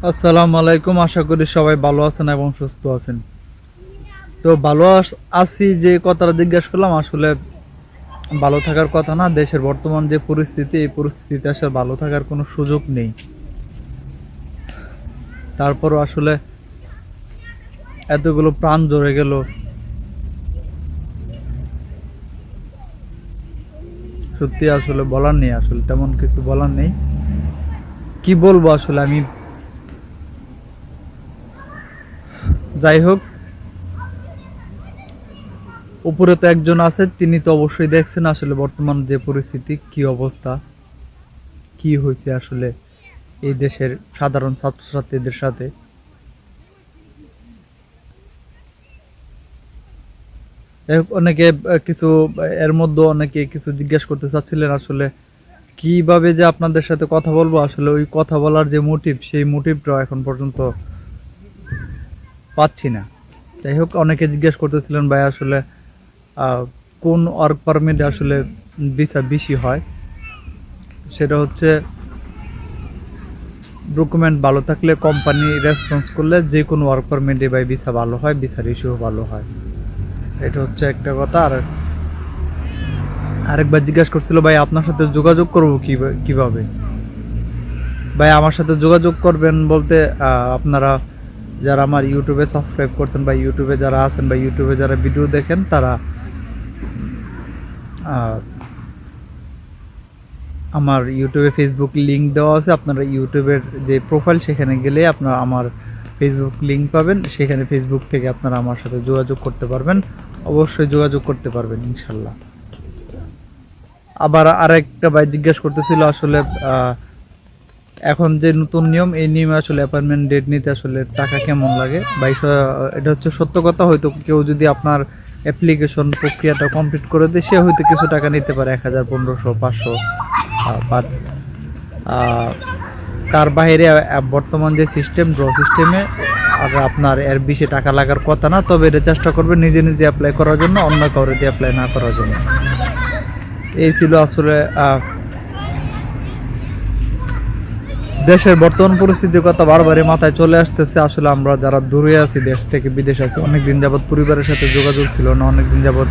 আসসালামু আলাইকুম। আশা করি সবাই ভালো আছেন এবং সুস্থ আছেন। তো ভালো আছি, যে কথাটা জিজ্ঞেস করলাম আসলে ভালো থাকার কথা না। দেশের বর্তমান যে পরিস্থিতি, এই পরিস্থিতিতে আসলে ভালো থাকার কোনো সুযোগ নেই। তারপরও আসলে এতগুলো প্রাণ ঝরে গেল, সত্যি আসলে বলার নেই, আসলে তেমন কিছু বলার নেই। কি বলবো আসলে আমি। যাই হোক, উপরে তো একজন আছে, তিনি তো অবশ্যই দেখছেন আসলে বর্তমান যে পরিস্থিতি, কি অবস্থা, কি হয়েছে আসলে এই দেশের সাধারণ ছাত্রছাত্রীদের সাথে। যাই হোক, অনেকে কিছু এর মধ্যে অনেকে কিছু জিজ্ঞেস করতে চাচ্ছিলেন আসলে কিভাবে যে আপনাদের সাথে কথা বলবো, আসলে ওই কথা বলার যে মোটিভ, সেই মোটিভটা এখন পর্যন্ত পাচ্ছি না। যাই হোক, অনেকে জিজ্ঞেস করতেছিলেন ভাই আসলে কোন ওয়ার্ক পারমিটে আসলে ভিসা বেশি হয়। সেটা হচ্ছে ডকুমেন্ট ভালো থাকলে, কোম্পানি রেসপন্স করলে যে কোনো ওয়ার্ক পারমিটে ভাই ভিসা ভালো হয়, ভিসার ইস্যু ভালো হয়। এটা হচ্ছে একটা কথা। আর আরেকবার জিজ্ঞাসা করছিল ভাই আপনার সাথে যোগাযোগ করবো কিভাবে। ভাই আমার সাথে যোগাযোগ করবেন বলতে আপনারা যারা আমার ইউটিউবে সাবস্ক্রাইব করছেন বা ইউটিউবে যারা আছেন বা ইউটিউবে যারা ভিডিও দেখেন, তারা আহ, আমার ইউটিউবে ফেসবুক লিংক দেওয়া আছে। আপনারা ইউটিউবের যে প্রোফাইল, সেখানে গেলে আপনারা আমার ফেসবুক লিংক পাবেন। সেখানে ফেসবুক থেকে আপনারা আমার সাথে যোগাযোগ করতে পারবেন। অবশ্যই যোগাযোগ করতে পারবেন ইনশাল্লাহ। আবার আরেকটা ভাই জিজ্ঞেস করতেছিল আসলে এখন যে নতুন নিয়ম, এই নিয়মে আসলে অ্যাপয়েন্টমেন্ট ডেট নিতে আসলে টাকা কেমন লাগে। ভাই এটা হচ্ছে সত্য কথা। হয়তো কেউ যদি আপনার অ্যাপ্লিকেশন প্রক্রিয়াটা কমপ্লিট করে দেয়, সে হয়তো কিছু টাকা নিতে পারে, 1000, 1500, 500। বাট তার বাইরে বর্তমান যে সিস্টেম, ড্র সিস্টেমে আর আপনার এর বেশি টাকা লাগার কথা না। তবে এটা চেষ্টা করবেন নিজে নিজে অ্যাপ্লাই করার জন্য, অন্য কাউরে দিয়ে অ্যাপ্লাই না করার জন্য। এই ছিল আসলে দেশের বর্তমান পরিস্থিতির কথা বারবারই মাথায় চলে আসতেছে। আসলে আমরা যারা দূরে আছি, দেশ থেকে বিদেশ আছি, অনেকদিন যাবৎ পরিবারের সাথে যোগাযোগ ছিল না, অনেকদিন যাবৎ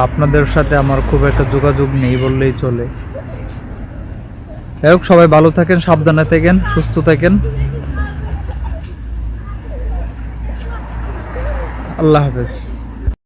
আপনাদের সাথে আমার খুব একটা যোগাযোগ নেই বললেই চলে। যাই হোক, সবাই ভালো থাকেন, সাবধানে থাকেন, সুস্থ থাকেন। আল্লাহ হাফেজ।